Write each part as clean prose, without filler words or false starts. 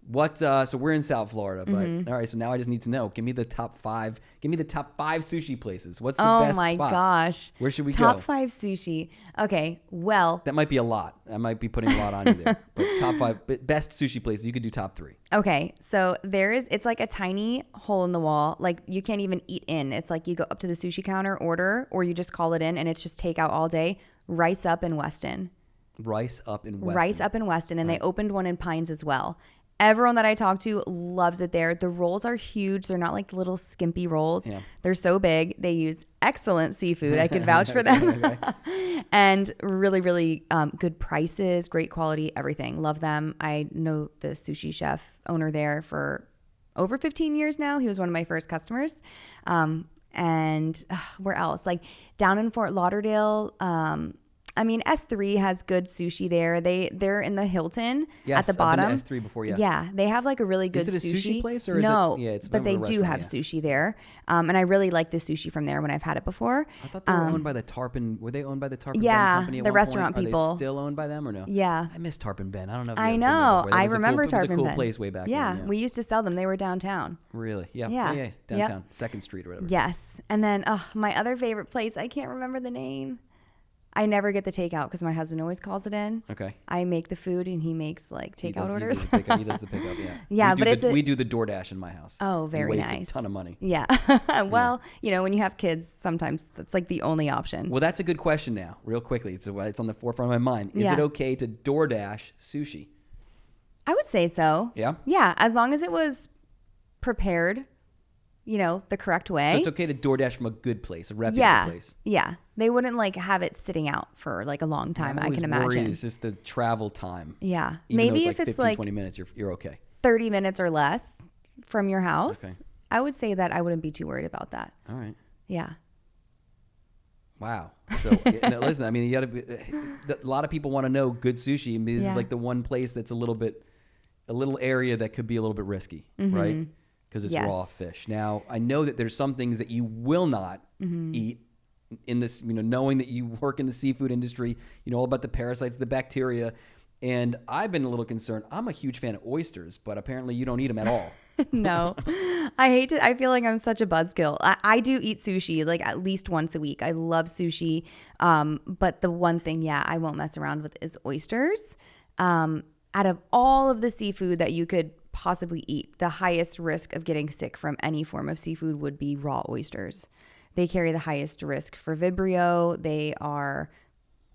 What? So we're in South Florida, but all right. So now I just need to know. Give me the top 5. Give me the top 5 sushi places. What's the best spot? Oh my gosh. Where should we go? Top 5 sushi. Okay. Well, that might be a lot. I might be putting a lot on you there. But top 5 best sushi places. You could do top 3. Okay. So it's like a tiny hole in the wall. Like you can't even eat in. It's like you go up to the sushi counter, order, or you just call it in and it's just takeout all day. Rice Up in Weston. Rice Up in Weston. Rice Up in Weston. And they opened one in Pines as well. Everyone that I talk to loves it there. The rolls are huge. They're not like little skimpy rolls. Yeah. They're so big. They use excellent seafood. I could vouch for them. And really, really good prices, great quality, everything. Love them. I know the sushi chef owner there for over 15 years now. He was one of my first customers. And where else? Like down in Fort Lauderdale, S3 has good sushi there. They're in the Hilton at the bottom. I've been to S3 before, yeah. Yeah, they have like a really good sushi. Is it a sushi place or no? Is it? Yeah, it's but they do have sushi there, and I really like the sushi from there when I've had it before. I thought they were owned by the Tarpon. Were they owned by the Tarpon Ben company at the one restaurant point? people. Are they still owned by them or no? Yeah, I miss Tarpon Ben. I don't know. If I know. I remember Tarpon Ben. It was a cool Ben. place way back. Yeah, then, yeah, we used to sell them. They were downtown. Really? Yeah. Downtown, 2nd Street or whatever. Yes, and then my other favorite place. I can't remember the name. I never get the takeout because my husband always calls it in. Okay. I make the food and he makes like takeout orders. He does the pickup, yeah. Yeah, we do the DoorDash in my house. Oh, very nice. nice. A ton of money. Yeah. Well, when you have kids, sometimes that's like the only option. Well, that's a good question now, real quickly. It's on the forefront of my mind. Is it okay to DoorDash sushi? I would say so. Yeah? Yeah, as long as it was prepared, the correct way. So it's okay to DoorDash from a good place, a reputable place. Yeah. They wouldn't like have it sitting out for like a long time, I can imagine. It's just the travel time. Yeah. Even maybe though if it's 15, like 20 minutes, you're okay. 30 minutes or less from your house. Okay. I would say that I wouldn't be too worried about that. All right. Yeah. Wow. So listen, I mean, a lot of people want to know good sushi. I mean, this is like the one place that's a little area that could be a little bit risky, right? Because it's raw fish. Now, I know that there's some things that you will not eat in this, knowing that you work in the seafood industry, all about the parasites, the bacteria. And I've been a little concerned. I'm a huge fan of oysters, but apparently you don't eat them at all. No, I feel like I'm such a buzzkill. I do eat sushi like at least once a week. I love sushi. But the one thing, I won't mess around with is oysters. Out of all of the seafood that you could possibly eat, the highest risk of getting sick from any form of seafood would be raw oysters. They carry the highest risk for Vibrio. They are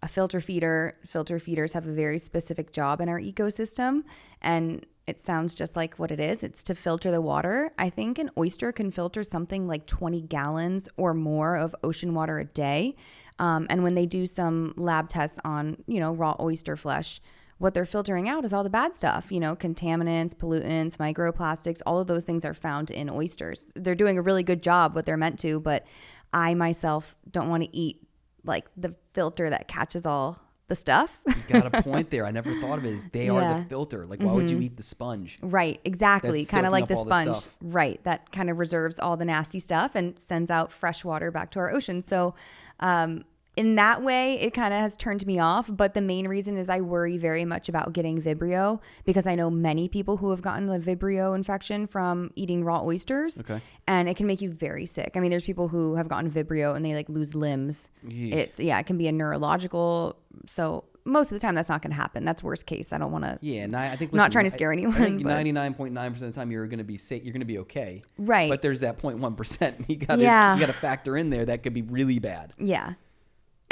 a filter feeder. Filter feeders have a very specific job in our ecosystem, and it sounds just like what it is. It's to filter the water. I think an oyster can filter something like 20 gallons or more of ocean water a day. And when they do some lab tests on, raw oyster flesh, what they're filtering out is all the bad stuff, contaminants, pollutants, microplastics, all of those things are found in oysters. They're doing a really good job, what they're meant to, but I myself don't want to eat like the filter that catches all the stuff. You got a point there. I never thought of it as they are the filter. Like, why would you eat the sponge? Right, exactly. Kind of like the sponge. The right, that kind of reserves all the nasty stuff and sends out fresh water back to our ocean. So, in that way, it kind of has turned me off. But the main reason is I worry very much about getting Vibrio because I know many people who have gotten a Vibrio infection from eating raw oysters. Okay. And it can make you very sick. I mean, there's people who have gotten Vibrio and they like lose limbs. Yeesh. It can be a neurological. So most of the time that's not going to happen. That's worst case. I don't want to. Yeah, and I think I'm not trying to scare anyone. I think 99.9% of the time you're going to be safe. You're going to be okay. Right. But there's that 0.1%. You got to factor in there that could be really bad. Yeah.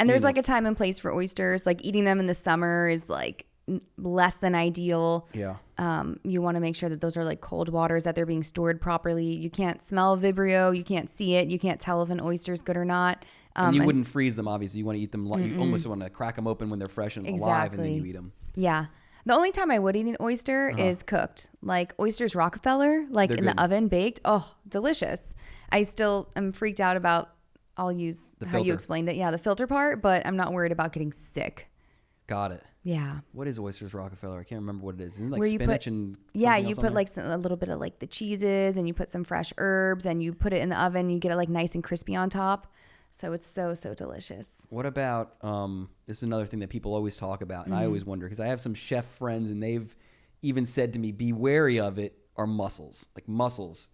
And there's like a time and place for oysters. Like eating them in the summer is like less than ideal. Yeah. You want to make sure that those are like cold waters, that they're being stored properly. You can't smell Vibrio. You can't see it. You can't tell if an oyster is good or not. And you wouldn't freeze them, obviously. You want to eat them. You almost want to crack them open when they're fresh and alive, and then you eat them. Yeah. The only time I would eat an oyster is cooked. Like oysters Rockefeller, like they're in the oven, baked. Oh, delicious. I still am freaked out about, I'll use how you explained it. Yeah, the filter part, but I'm not worried about getting sick. Got it. Yeah. What is Oysters Rockefeller? I can't remember what it is. Isn't it like where spinach and you put like a little bit of like the cheeses and you put some fresh herbs and you put it in the oven. You get it like nice and crispy on top. So it's so delicious. What about, this is another thing that people always talk about, and I always wonder, because I have some chef friends and they've even said to me, be wary of it, are mussels. Like mussels,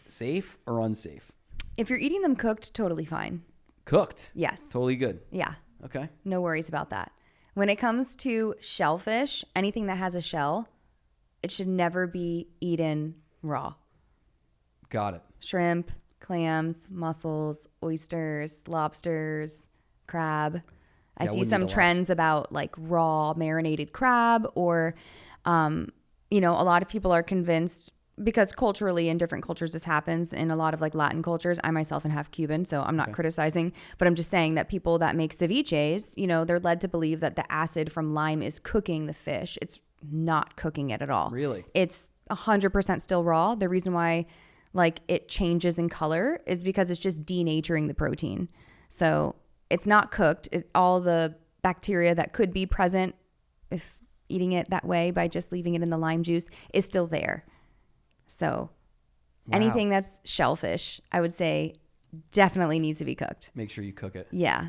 safe or unsafe? If you're eating them cooked, totally fine. Cooked? Yes. Totally good. Yeah. Okay. No worries about that. When it comes to shellfish, anything that has a shell, it should never be eaten raw. Got it. Shrimp, clams, mussels, oysters, lobsters, crab. I see some trends about like raw marinated crab, or, you know, a lot of people are convinced, because culturally in different cultures this happens, in a lot of like Latin cultures. I myself am half Cuban, so I'm not criticizing, but I'm just saying that people that make ceviches, you know, they're led to believe that the acid from lime is cooking the fish. It's not cooking it at all. Really? It's 100% still raw. The reason why like it changes in color is because it's just denaturing the protein. So it's not cooked. All the bacteria that could be present if eating it that way by just leaving it in the lime juice is still there. So anything that's shellfish, I would say definitely needs to be cooked. Make sure you cook it. Yeah.